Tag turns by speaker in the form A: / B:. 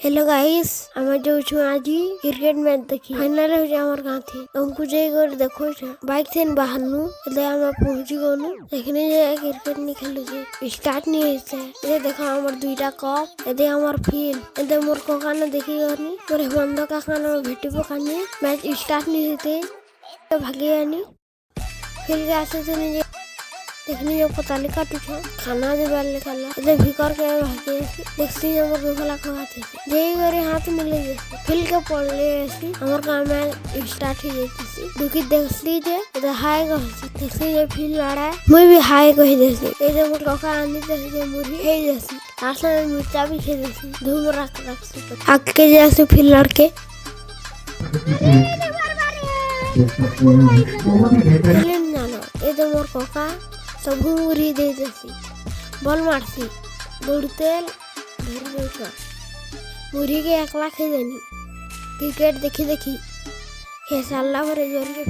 A: hello guys हमें जो छु आज क्रिकेट मैच देखी फाइनल हो जा हमर गांव थी हमको जे गोर देखो छ बाइक से बाहर नु ले हम पहुंच गनु देखने जे क्रिकेट नहीं खेलु जे स्टार्ट नहीं होइसे ये देखो हमर दुईटा कप एदे हमर फील्ड एदे मोर कोकान देखी गनी मोर बंद का खाना भेटी पकानी मैच स्टार्ट नहीं होते तो भागे आनी फिर आसे से नहीं देखनी जो पताली काटू छ खाना जे बाले खाला एदे भीकर के भागे देखसी हमर गोखला खाते जे करे हाथ मिले जे फिल के पड़ले ऐसी हमर काम में स्टार्ट हो जाती दुखी देखसी जे एदे हाय कहसी देखसी जे फिल लड़ा मुई भी हाय कहि देसी एदे मोर कोका आनी जे मुरी हे देसी आसा मिर्चा भी खे देसी धूम रखसी आग के जैसे फिल लड़के फिल्म जानो एदे मोर कोका सब मुरी दे देसी बॉल मारसी दौड़ते मुरी के 1 लाख देनी क्रिकेट देखी हे साला भरे जोर के